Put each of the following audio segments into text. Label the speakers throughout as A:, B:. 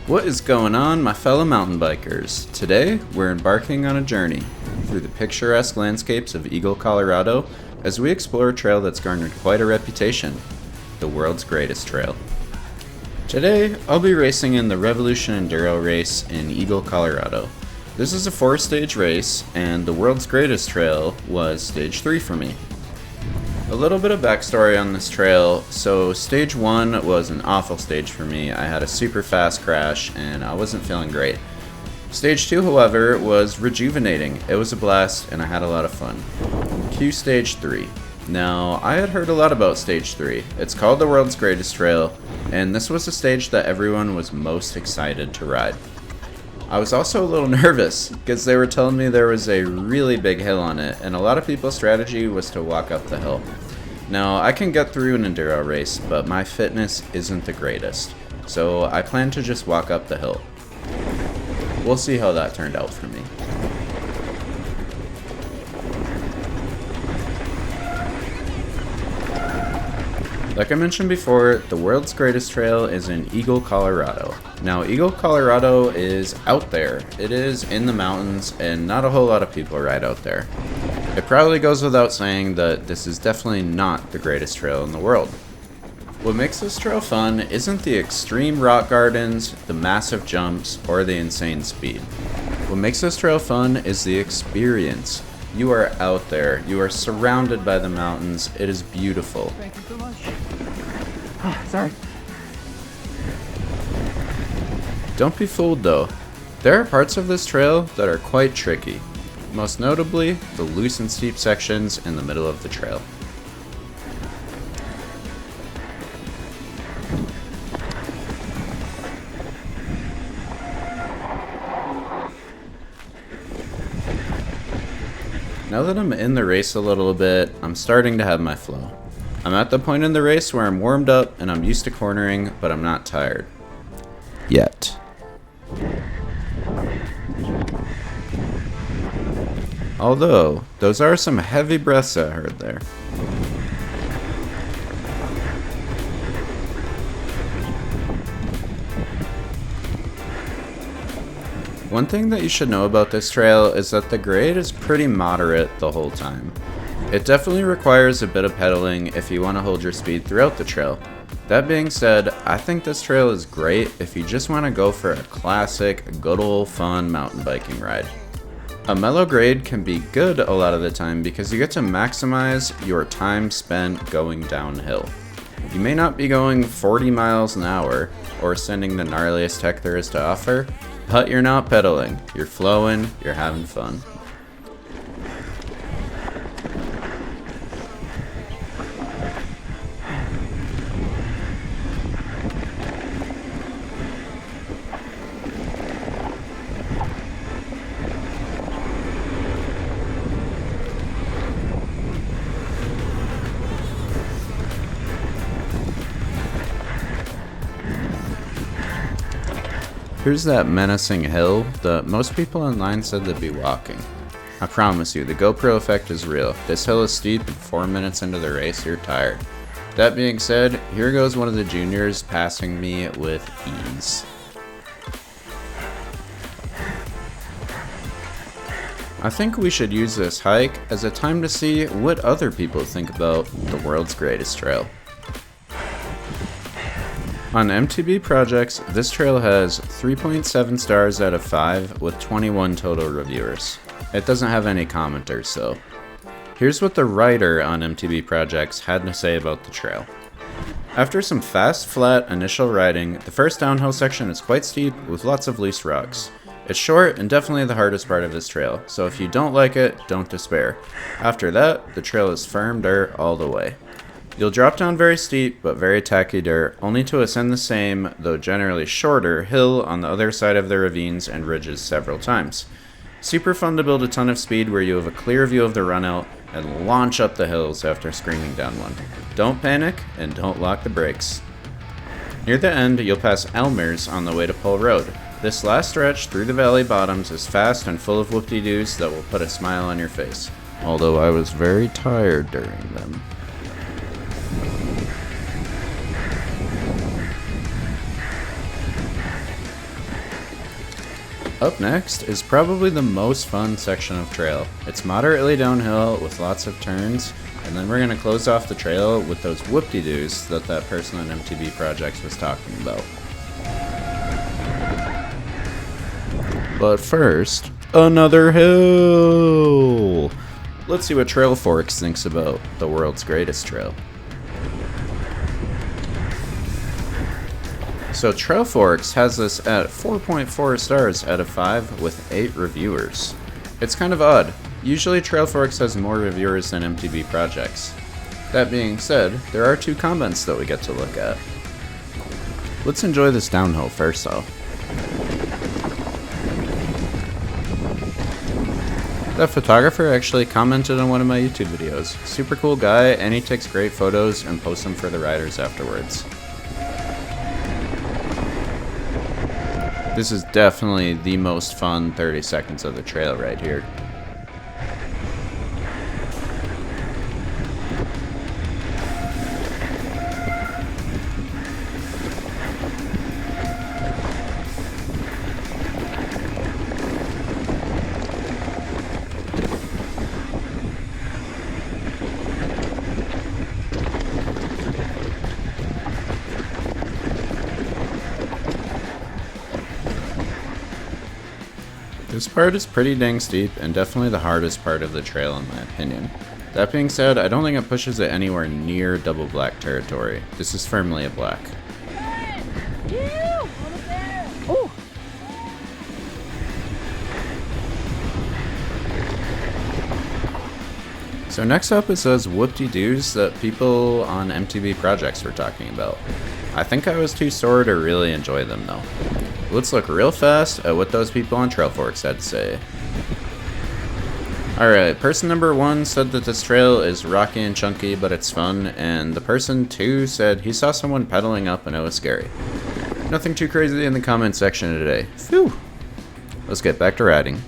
A: What is going on, my fellow mountain bikers? Today, we're embarking on a journey through the picturesque landscapes of Eagle, Colorado, as we explore a trail that's garnered quite a reputation, the world's greatest trail. Today, I'll be racing in the Revolution Enduro race in Eagle, Colorado. This is a 4-stage race, and the world's greatest trail was stage 3 for me. A little bit of backstory on this trail. So stage 1 was an awful stage for me. I had a super fast crash and I wasn't feeling great. Stage 2, however, was rejuvenating. It was a blast and I had a lot of fun. Cue stage 3. Now, I had heard a lot about stage 3. It's called the world's greatest trail, and this was the stage that everyone was most excited to ride. I was also a little nervous because they were telling me there was a really big hill on it, and a lot of people's strategy was to walk up the hill. Now, I can get through an enduro race, but my fitness isn't the greatest, so I plan to just walk up the hill. We'll see how that turned out for me. Like I mentioned before, the world's greatest trail is in Eagle, Colorado. Now, Eagle, Colorado is out there. It is in the mountains, and not a whole lot of people ride out there. It probably goes without saying that this is definitely not the greatest trail in the world. What makes this trail fun isn't the extreme rock gardens, the massive jumps, or the insane speed. What makes this trail fun is the experience. You are out there. You are surrounded by the mountains. It is beautiful.
B: Thank you so much. Oh, sorry.
A: Don't be fooled though. There are parts of this trail that are quite tricky. Most notably, the loose and steep sections in the middle of the trail. Now that I'm in the race a little bit, I'm starting to have my flow. I'm at the point in the race where I'm warmed up and I'm used to cornering, but I'm not tired. Yet. Although, those are some heavy breaths I heard there. One thing that you should know about this trail is that the grade is pretty moderate the whole time. It definitely requires a bit of pedaling if you want to hold your speed throughout the trail. That being said, I think this trail is great if you just want to go for a classic, good old fun mountain biking ride. A mellow grade can be good a lot of the time because you get to maximize your time spent going downhill. You may not be going 40 miles an hour or sending the gnarliest tech there is to offer, but you're not pedaling, you're flowing, you're having fun. Here's that menacing hill that most people online said they'd be walking. I promise you, the GoPro effect is real. This hill is steep and 4 minutes into the race, you're tired. That being said, here goes one of the juniors passing me with ease. I think we should use this hike as a time to see what other people think about the world's greatest trail. On MTB projects, this trail has 3.7 stars out of 5 with 21 total reviewers. It doesn't have any commenters though. Here's what the writer on MTB projects had to say about the trail. After some fast, flat initial riding, the first downhill section is quite steep with lots of loose rocks. It's short and definitely the hardest part of this trail, so if you don't like it, don't despair. After that, the trail is firm dirt all the way. You'll drop down very steep but very tacky dirt, only to ascend the same, though generally shorter, hill on the other side of the ravines and ridges several times. Super fun to build a ton of speed where you have a clear view of the runout and launch up the hills after screaming down one. Don't panic and don't lock the brakes. Near the end, you'll pass Elmer's on the way to Pole Road. This last stretch through the valley bottoms is fast and full of whoop-de-doos that will put a smile on your face, although I was very tired during them. Up next is probably the most fun section of trail. It's moderately downhill with lots of turns, and then we're going to close off the trail with those whoop-de-doos that person on MTB Projects was talking about. But first, another hill! Let's see what Trail Forks thinks about the world's greatest trail. So Trail Forks has this at 4.4 stars out of 5 with 8 reviewers. It's kind of odd. Usually Trail Forks has more reviewers than MTB Projects. That being said, there are 2 comments that we get to look at. Let's enjoy this downhill first though. That photographer actually commented on one of my YouTube videos. Super cool guy, and he takes great photos and posts them for the riders afterwards. This is definitely the most fun 30 seconds of the trail right here. This part is pretty dang steep and definitely the hardest part of the trail in my opinion. That being said, I don't think it pushes it anywhere near double black territory. This is firmly a black. So next up is those whoop-de-doos that people on MTB Projects were talking about. I think I was too sore to really enjoy them though. Let's look real fast at what those people on Trail Forks had to say. Alright, person number 1 said that this trail is rocky and chunky, but it's fun, and the person 2 said he saw someone pedaling up and it was scary. Nothing too crazy in the comment section today. Phew! Let's get back to riding.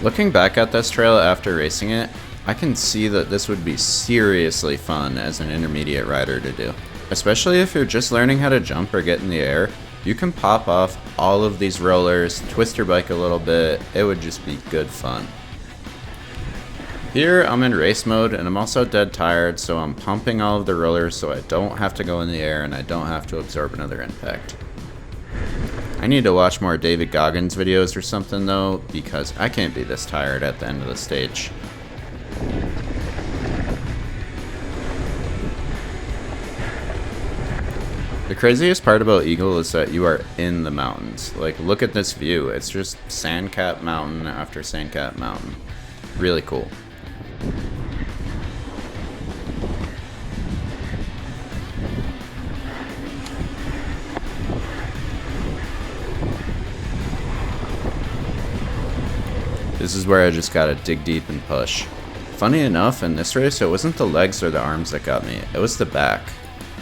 A: Looking back at this trail after racing it, I can see that this would be seriously fun as an intermediate rider to do. Especially if you're just learning how to jump or get in the air, you can pop off all of these rollers, twist your bike a little bit, it would just be good fun. Here I'm in race mode and I'm also dead tired, so I'm pumping all of the rollers so I don't have to go in the air and I don't have to absorb another impact. I need to watch more David Goggins videos or something though, because I can't be this tired at the end of the stage. The craziest part about Eagle is that you are in the mountains. Like, look at this view. It's just sand-capped mountain after sand-capped mountain. Really cool. This is where I just gotta dig deep and push. Funny enough, in this race, it wasn't the legs or the arms that got me, it was the back.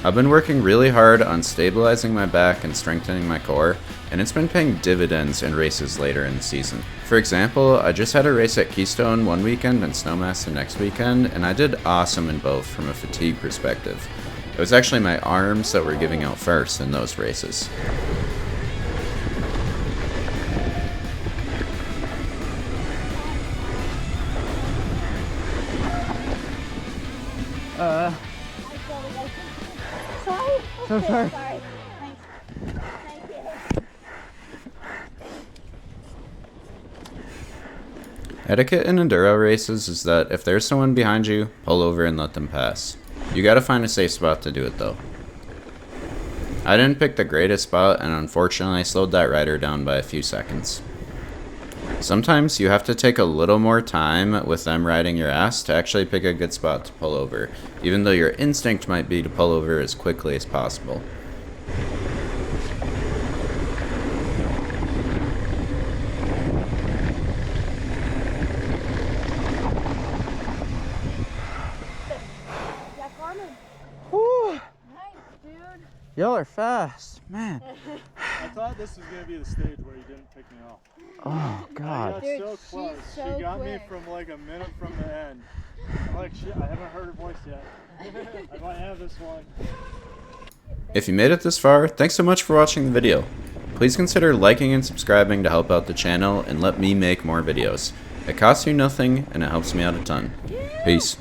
A: I've been working really hard on stabilizing my back and strengthening my core, and it's been paying dividends in races later in the season. For example, I just had a race at Keystone one weekend and Snowmass the next weekend, and I did awesome in both from a fatigue perspective. It was actually my arms that were giving out first in those races.
B: Sorry. So sorry.
C: Sorry. Thank you.
A: Etiquette in enduro races is that if there's someone behind you, pull over and let them pass. You gotta find a safe spot to do it though. I didn't pick the greatest spot and unfortunately I slowed that rider down by a few seconds. Sometimes you have to take a little more time with them riding your ass to actually pick a good spot to pull over, even though your instinct might be to pull over as quickly as possible.
B: Woo!
C: Nice, dude.
B: Y'all are fast, man.
D: I thought this was going to be the stage where you didn't pick me off.
B: Oh
D: I
B: God.
D: got
C: Dude,
D: so
C: she's
D: close.
C: so
D: She got me
C: quick.
D: from like a minute from the end. I'm like, shit, I haven't heard her voice yet. I might have this one.
A: If you made it this far, thanks so much for watching the video. Please consider liking and subscribing to help out the channel and let me make more videos. It costs you nothing and it helps me out a ton. Peace.